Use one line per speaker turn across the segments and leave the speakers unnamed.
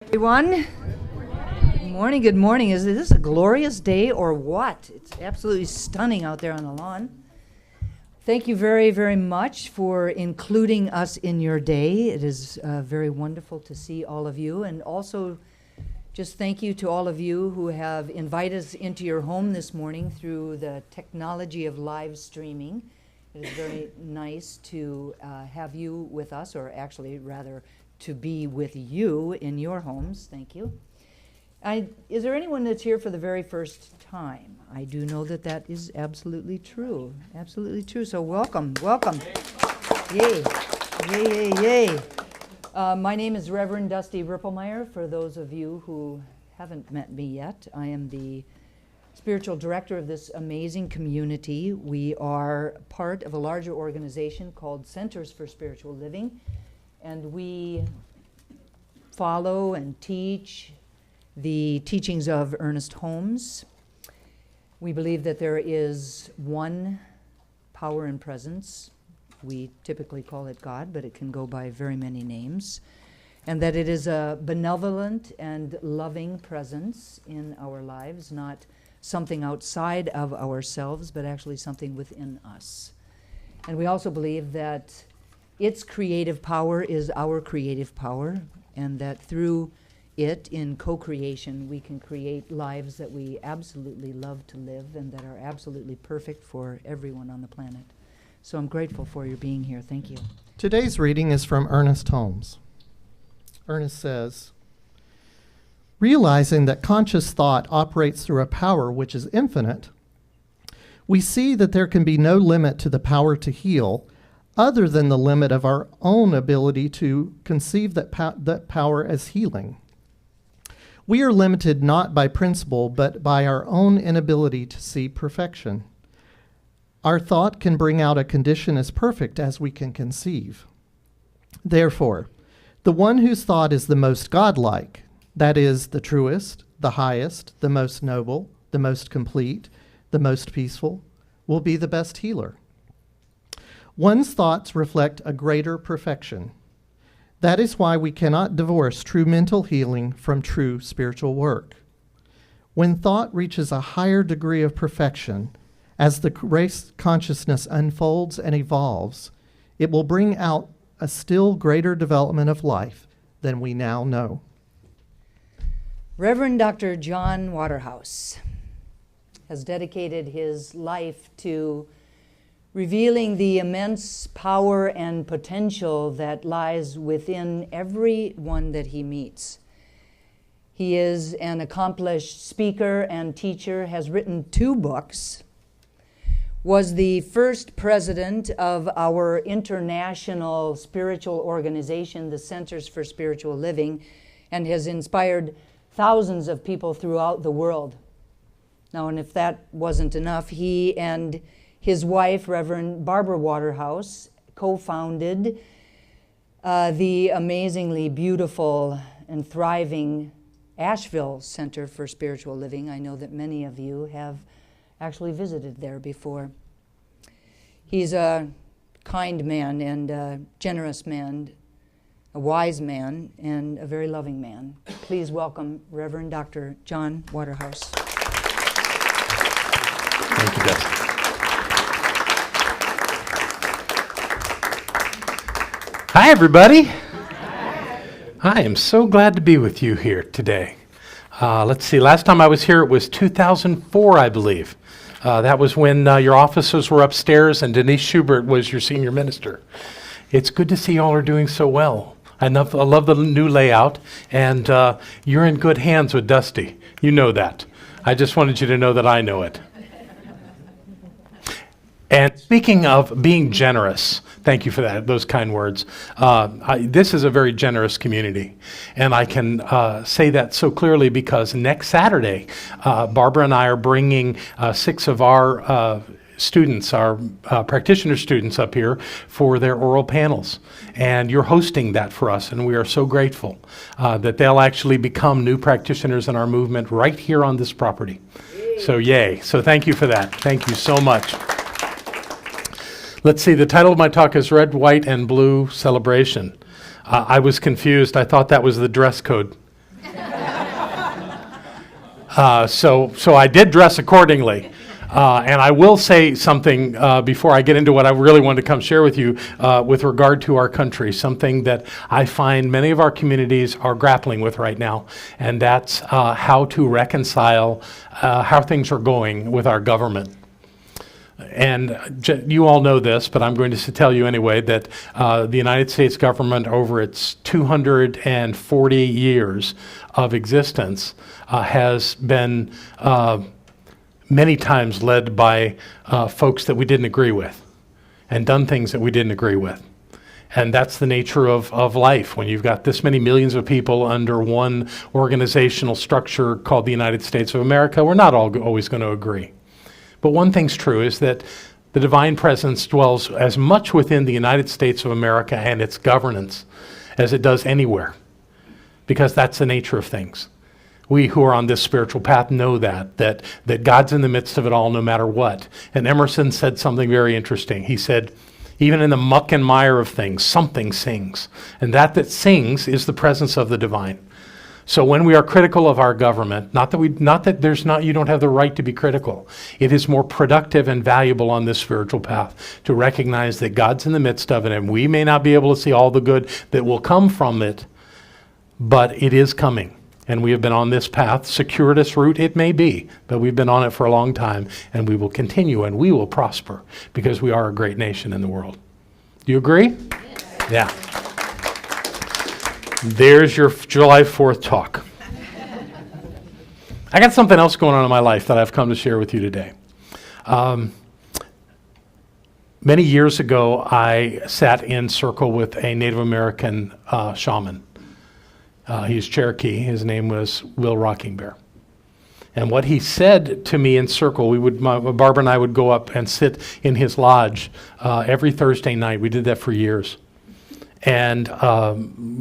Everyone, good morning. Is this a glorious day or what? It's absolutely stunning out there on the lawn. Thank you very, very much for including us in your day. It is very wonderful to see all of you, and also just thank you to all of you who have invited us into your home this morning through the technology of live streaming. It is very nice to have you with us, or actually rather to be with you in your homes. Thank you. Is there anyone that's here for the very first time? I do know that that is absolutely true. Absolutely true. So welcome. Yay. Yay. My name is Reverend Dusty Ripplemeyer. For those of you who haven't met me yet, I am the spiritual director of this amazing community. We are part of a larger organization called Centers for Spiritual Living, and we follow and teach the teachings of Ernest Holmes. We believe that there is one power and presence. We typically call it God, but it can go by very many names. And that it is a benevolent and loving presence in our lives, not something outside of ourselves, but actually something within us. And we also believe that its creative power is our creative power, and that through it, in co-creation, we can create lives that we absolutely love to live and that are absolutely perfect for everyone on the planet. So I'm grateful for your being here. Thank you.
Today's reading is from Ernest Holmes. Ernest says, realizing that conscious thought operates through a power which is infinite, we see that there can be no limit to the power to heal other than the limit of our own ability to conceive that power as healing. We are limited not by principle, but by our own inability to see perfection. Our thought can bring out a condition as perfect as we can conceive. Therefore, the one whose thought is the most godlike, that is, the truest, the highest, the most noble, the most complete, the most peaceful, will be the best healer. One's thoughts reflect a greater perfection. That is why we cannot divorce true mental healing from true spiritual work. When thought reaches a higher degree of perfection, as the race consciousness unfolds and evolves, it will bring out a still greater development of life than we now know.
Reverend Dr. John Waterhouse has dedicated his life to revealing the immense power and potential that lies within everyone that he meets. He is an accomplished speaker and teacher, has written 2 books, was the first president of our international spiritual organization, the Centers for Spiritual Living, and has inspired thousands of people throughout the world. Now, and if that wasn't enough, he and his wife, Reverend Barbara Waterhouse, co-founded the amazingly beautiful and thriving Asheville Center for Spiritual Living. I know that many of you have actually visited there before. He's a kind man and a generous man, a wise man, and a very loving man. Please welcome Reverend Dr. John Waterhouse.
Thank you, Dusty. Hi, everybody. I am so glad to be with you here today. Let's see, last time I was here, it was 2004, I believe. That was when your offices were upstairs and Denise Schubert was your senior minister. It's good to see you all are doing so well. I love the new layout, and you're in good hands with Dusty. You know that. I just wanted you to know that I know it. And speaking of being generous, thank you for those kind words. This is a very generous community, and I can say that so clearly because next Saturday, Barbara and I are bringing 6 of our students, our practitioner students up here for their oral panels. And you're hosting that for us, and we are so grateful that they'll actually become new practitioners in our movement right here on this property. So yay. So thank you for that. Thank you so much. Let's see, the title of my talk is Red, White, and Blue Celebration. I was confused. I thought that was the dress code. So I did dress accordingly. And I will say something before I get into what I really wanted to come share with you with regard to our country, something that I find many of our communities are grappling with right now, and that's how to reconcile how things are going with our government. And you all know this, but I'm going to tell you anyway, that the United States government, over its 240 years of existence, has been many times led by folks that we didn't agree with and done things that we didn't agree with. And that's the nature of life. When you've got this many millions of people under one organizational structure called the United States of America, we're not all always going to agree. But one thing's true is that the divine presence dwells as much within the United States of America and its governance as it does anywhere, because that's the nature of things. We who are on this spiritual path know that God's in the midst of it all no matter what. And Emerson said something very interesting. He said, even in the muck and mire of things, something sings. And that sings is the presence of the divine. So when we are critical of our government, not that you don't have the right to be critical. It is more productive and valuable on this spiritual path to recognize that God's in the midst of it, and we may not be able to see all the good that will come from it, but it is coming. And we have been on this path, circuitous route it may be, but we've been on it for a long time, and we will continue, and we will prosper because we are a great nation in the world. Do you agree? Yes. Yeah. There's your July 4th talk. I got something else going on in my life that I've come to share with you today. Many years ago, I sat in circle with a Native American shaman. He's Cherokee. His name was Will Rocking Bear. And what he said to me in circle, Barbara and I would go up and sit in his lodge every Thursday night. We did that for years. And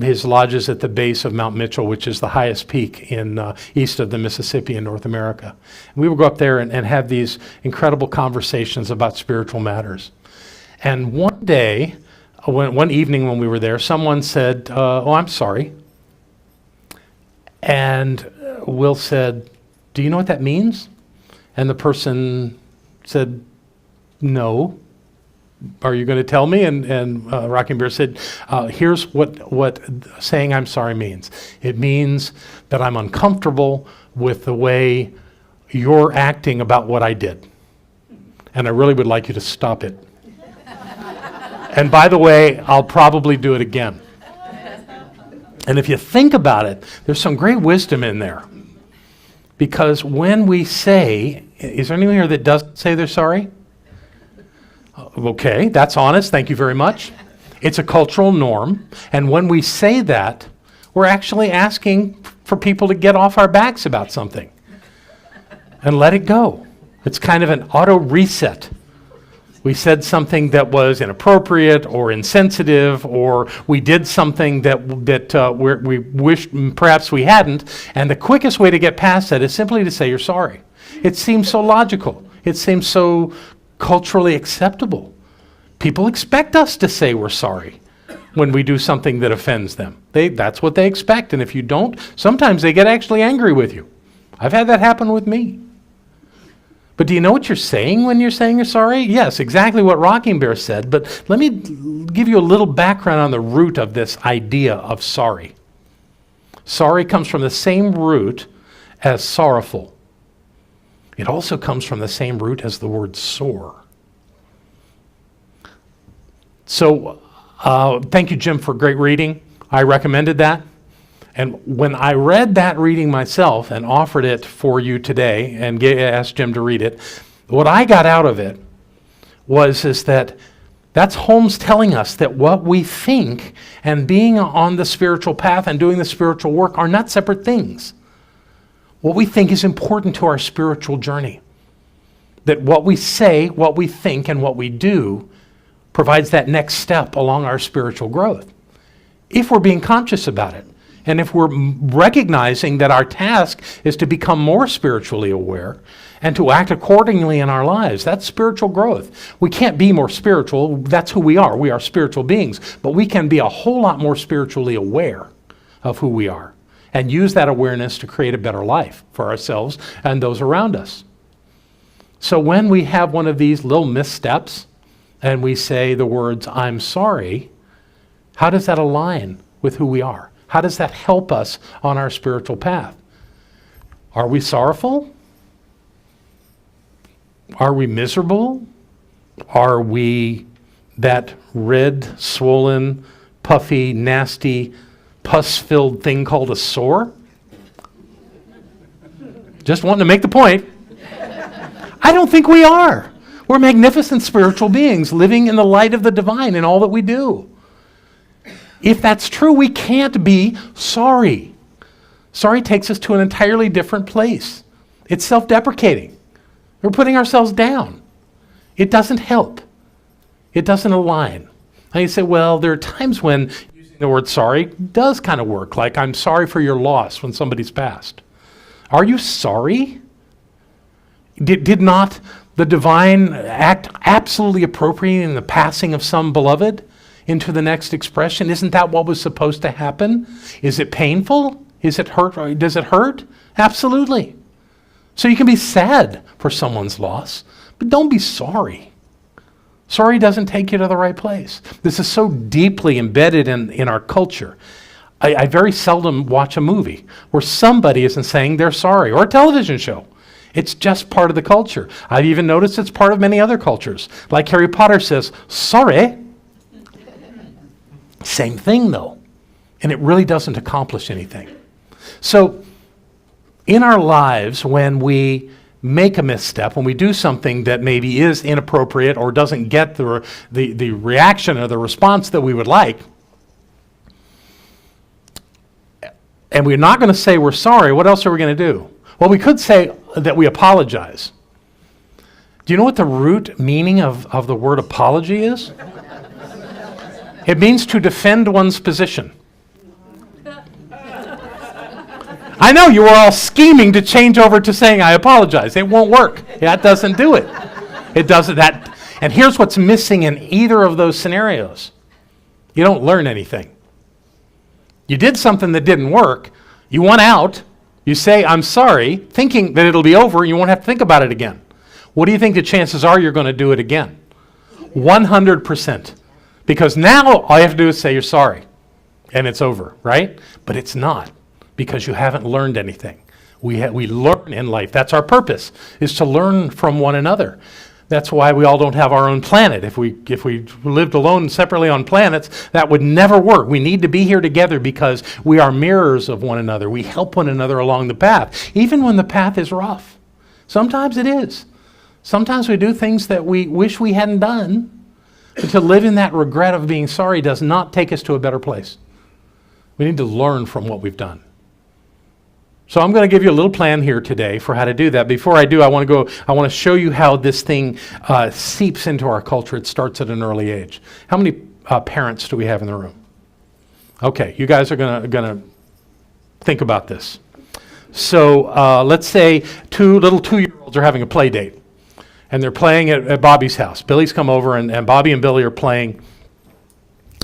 his lodge is at the base of Mount Mitchell, which is the highest peak in east of the Mississippi in North America. And we would go up there and have these incredible conversations about spiritual matters. And one day, one evening when we were there, someone said, "Oh, I'm sorry." And Will said, "Do you know what that means?" And the person said, "No. Are you going to tell me?" And Rocking Bear said, "Here's what saying I'm sorry means. It means that I'm uncomfortable with the way you're acting about what I did. And I really would like you to stop it. And by the way, I'll probably do it again." And if you think about it, there's some great wisdom in there. Because when we say, is there anyone here that doesn't say they're sorry? Okay, that's honest. Thank you very much. It's a cultural norm. And when we say that, we're actually asking for people to get off our backs about something and let it go. It's kind of an auto reset. We said something that was inappropriate or insensitive, or we did something that we wished perhaps we hadn't. And the quickest way to get past that is simply to say you're sorry. It seems so logical. It seems so culturally acceptable. People expect us to say we're sorry when we do something that offends them. That's what they expect. And if you don't, sometimes they get actually angry with you. I've had that happen with me. But do you know what you're saying when you're saying you're sorry? Yes, exactly what Rocking Bear said. But let me give you a little background on the root of this idea of sorry. Sorry comes from the same root as sorrowful. It also comes from the same root as the word sore. So thank you, Jim, for great reading. I recommended that. And when I read that reading myself and offered it for you today and asked Jim to read it, what I got out of it is that that's Holmes telling us that what we think and being on the spiritual path and doing the spiritual work are not separate things. What we think is important to our spiritual journey. That what we say, what we think, and what we do provides that next step along our spiritual growth. If we're being conscious about it. And if we're recognizing that our task is to become more spiritually aware and to act accordingly in our lives, that's spiritual growth. We can't be more spiritual. That's who we are. We are spiritual beings. But we can be a whole lot more spiritually aware of who we are and use that awareness to create a better life for ourselves and those around us. So when we have one of these little missteps and we say the words, I'm sorry, how does that align with who we are? How does that help us on our spiritual path? Are we sorrowful? Are we miserable? Are we that red, swollen, puffy, nasty, pus-filled thing called a sore? Just wanting to make the point. I don't think we are. We're magnificent spiritual beings living in the light of the divine in all that we do. If that's true, we can't be sorry. Sorry takes us to an entirely different place. It's self-deprecating. We're putting ourselves down. It doesn't help. It doesn't align. And you say, well, there are times when using the word sorry does kind of work, like I'm sorry for your loss when somebody's passed. Are you sorry? Did not the divine act absolutely appropriate in the passing of some beloved into the next expression? Isn't that what was supposed to happen? Is it painful? Is it hurt? Does it hurt? Absolutely. So you can be sad for someone's loss, but don't be sorry. Sorry doesn't take you to the right place. This is so deeply embedded in our culture. I very seldom watch a movie where somebody isn't saying they're sorry, or a television show. It's just part of the culture. I've even noticed it's part of many other cultures. Like Harry Potter says, sorry. Same thing though. And it really doesn't accomplish anything. So in our lives, when we make a misstep, when we do something that maybe is inappropriate or doesn't get the reaction or the response that we would like, and we're not going to say we're sorry, what else are we going to do? Well, we could say that we apologize. Do you know what the root meaning of the word apology is? It means to defend one's position. I know you were all scheming to change over to saying I apologize. It won't work. That doesn't do it. It doesn't. And here's what's missing in either of those scenarios. You don't learn anything. You did something that didn't work. You want out. You say, I'm sorry, thinking that it'll be over and you won't have to think about it again. What do you think the chances are you're going to do it again? 100%. Because now all you have to do is say you're sorry and it's over, right? But it's not, because you haven't learned anything. We learn in life. That's our purpose, is to learn from one another. That's why we all don't have our own planet. If we lived alone separately on planets, that would never work. We need to be here together because we are mirrors of one another. We help one another along the path, even when the path is rough. Sometimes it is. Sometimes we do things that we wish we hadn't done, but to live in that regret of being sorry does not take us to a better place. We need to learn from what we've done. So I'm going to give you a little plan here today for how to do that. Before I do, I want to show you how this thing seeps into our culture. It starts at an early age. How many parents do we have in the room? Okay, you guys are going to think about this. So let's say two little 2-year-olds are having a play date, and they're playing at Bobby's house. Billy's come over, and Bobby and Billy are playing.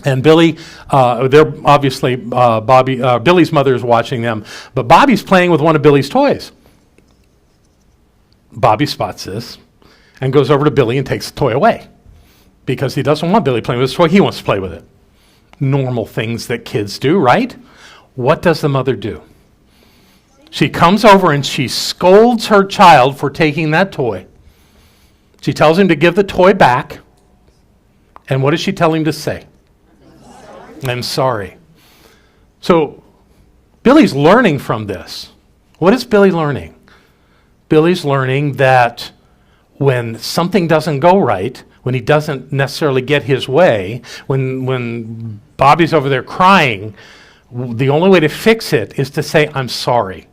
And Billy, they're obviously, Billy's mother is watching them, but Bobby's playing with one of Billy's toys. Bobby spots this and goes over to Billy and takes the toy away because he doesn't want Billy playing with his toy. He wants to play with it. Normal things that kids do, right? What does the mother do? She comes over and she scolds her child for taking that toy. She tells him to give the toy back. And what does she tell him to say? I'm sorry. So Billy's learning from this. What is Billy learning? Billy's learning that when something doesn't go right, when he doesn't necessarily get his way, when Bobby's over there crying, the only way to fix it is to say, I'm sorry.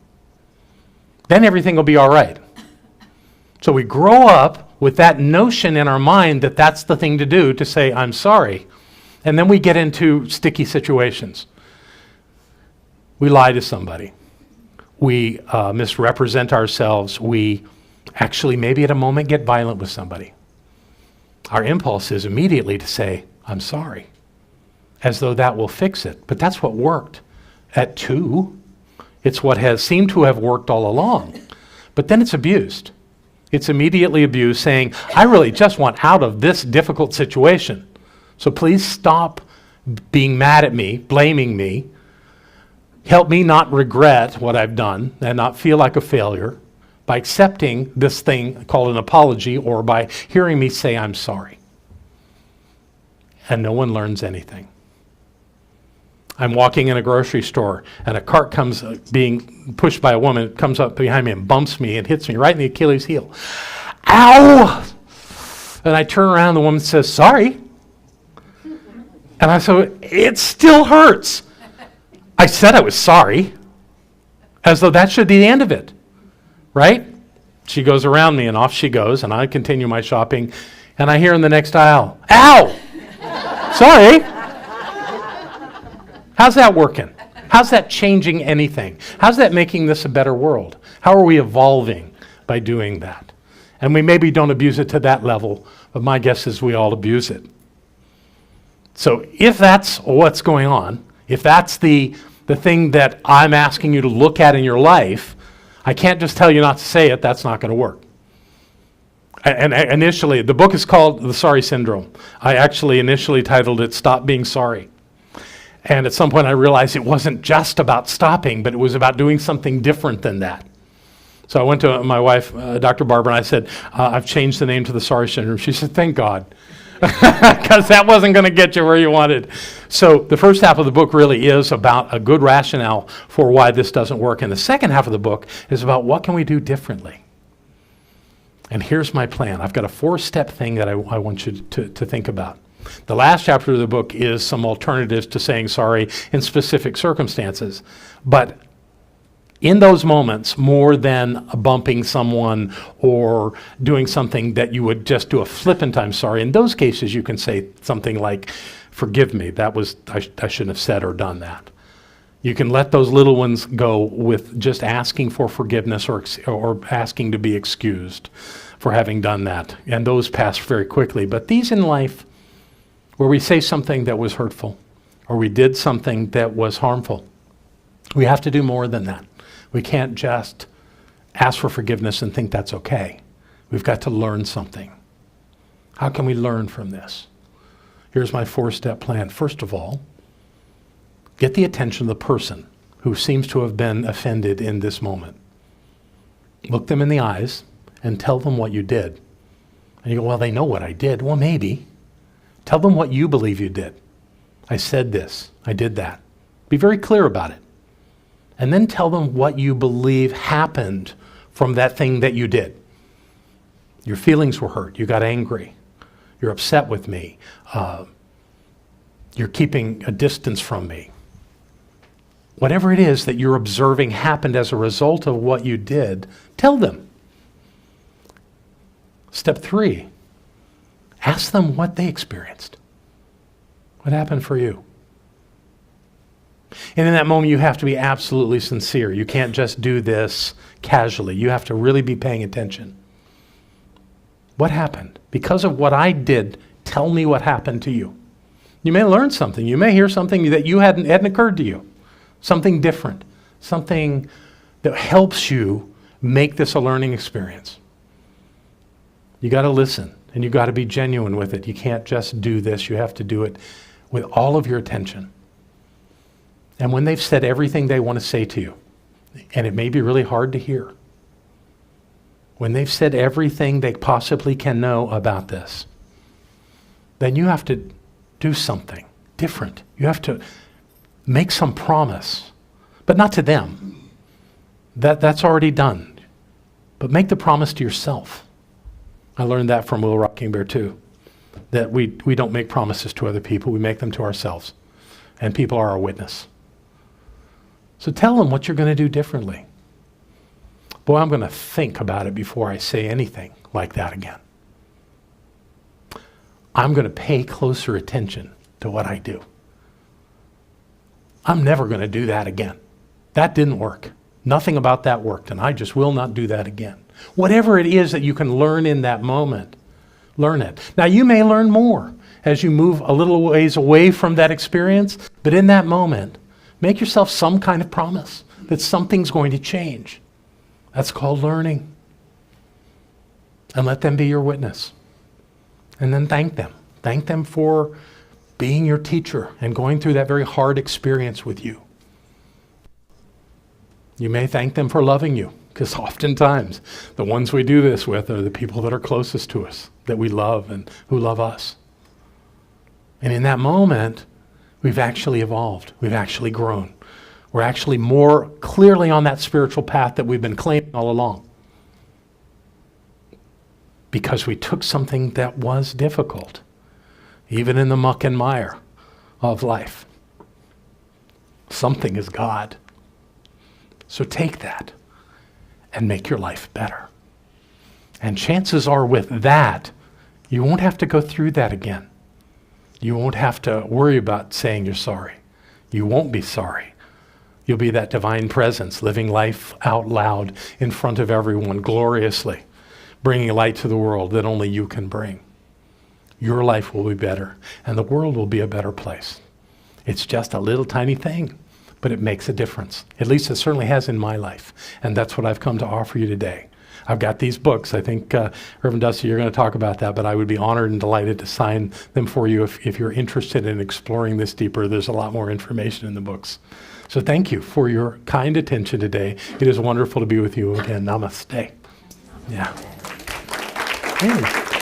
Then everything will be all right. So we grow up with that notion in our mind that that's the thing to do, to say, I'm sorry. And then we get into sticky situations. We lie to somebody. We misrepresent ourselves. We actually maybe at a moment get violent with somebody. Our impulse is immediately to say, I'm sorry, as though that will fix it. But that's what worked at 2. It's what has seemed to have worked all along. But then it's abused. It's immediately abused, saying, I really just want out of this difficult situation. So please stop being mad at me, blaming me. Help me not regret what I've done and not feel like a failure by accepting this thing called an apology or by hearing me say I'm sorry. And no one learns anything. I'm walking in a grocery store and a cart comes being pushed by a woman, comes up behind me and bumps me and hits me right in the Achilles heel. Ow! And I turn around and the woman says, sorry. And I said, it still hurts. I said I was sorry, as though that should be the end of it, right? She goes around me and off she goes, and I continue my shopping, and I hear in the next aisle, ow! Sorry. How's that working? How's that changing anything? How's that making this a better world? How are we evolving by doing that? And we maybe don't abuse it to that level, but my guess is we all abuse it. So if that's what's going on, if that's the thing that I'm asking you to look at in your life, I can't just tell you not to say it. That's not going to work. And initially, the book is called The Sorry Syndrome. I actually initially titled it Stop Being Sorry. And at some point I realized it wasn't just about stopping, but it was about doing something different than that. So I went to my wife, Dr. Barbara, and I said, I've changed the name to The Sorry Syndrome. She said, thank God. Because that wasn't going to get you where you wanted. So the first half of the book really is about a good rationale for why this doesn't work. And the second half of the book is about what can we do differently. And here's my plan. I've got a 4-step thing that I want you to think about. The last chapter of the book is some alternatives to saying sorry in specific circumstances. But in those moments, more than bumping someone or doing something that you would just do a flippant "I'm sorry," in those cases you can say something like, forgive me, I shouldn't have said or done that. You can let those little ones go with just asking for forgiveness or asking to be excused for having done that. And those pass very quickly. But these in life, where we say something that was hurtful or we did something that was harmful, we have to do more than that. We can't just ask for forgiveness and think that's okay. We've got to learn something. How can we learn from this? Here's my 4-step plan. First of all, get the attention of the person who seems to have been offended in this moment. Look them in the eyes and tell them what you did. And you go, well, they know what I did. Well, maybe. Tell them what you believe you did. I said this. I did that. Be very clear about it. And then tell them what you believe happened from that thing that you did. Your feelings were hurt. You got angry. You're upset with me. You're keeping a distance from me. Whatever it is that you're observing happened as a result of what you did, tell them. Step 3, ask them what they experienced. What happened for you? And in that moment, you have to be absolutely sincere. You can't just do this casually. You have to really be paying attention. What happened? Because of what I did, tell me what happened to you. You may learn something. You may hear something that hadn't occurred to you. Something different. Something that helps you make this a learning experience. You got to listen, and you got to be genuine with it. You can't just do this. You have to do it with all of your attention. And when they've said everything they want to say to you, and it may be really hard to hear, when they've said everything they possibly can know about this, then you have to do something different. You have to make some promise, but not to them. That's already done. But make the promise to yourself. I learned that from Will Rocking Bear too, that we don't make promises to other people, we make them to ourselves. And people are our witness. So tell them what you're going to do differently. Boy, I'm going to think about it before I say anything like that again. I'm going to pay closer attention to what I do. I'm never going to do that again. That didn't work. Nothing about that worked, and I just will not do that again. Whatever it is that you can learn in that moment, learn it. Now, you may learn more as you move a little ways away from that experience, but in that moment, make yourself some kind of promise. that something's going to change. That's called learning. And let them be your witness. And then thank them. Thank them for being your teacher and going through that very hard experience with you. You may thank them for loving you, because oftentimes the ones we do this with are the people that are closest to us, that we love and who love us. And in that moment, we've actually evolved. We've actually grown. We're actually more clearly on that spiritual path that we've been claiming all along. Because we took something that was difficult, even in the muck and mire of life. Something is God. So take that and make your life better. And chances are with that, you won't have to go through that again. You won't have to worry about saying you're sorry. You won't be sorry. You'll be that divine presence, living life out loud in front of everyone gloriously, bringing light to the world that only you can bring. Your life will be better, and the world will be a better place. It's just a little tiny thing, but it makes a difference. At least it certainly has in my life, and that's what I've come to offer you today. I've got these books. I think, Reverend Dusty, you're going to talk about that, but I would be honored and delighted to sign them for you if you're interested in exploring this deeper. There's a lot more information in the books. So thank you for your kind attention today. It is wonderful to be with you again. Namaste. Yeah. Hey.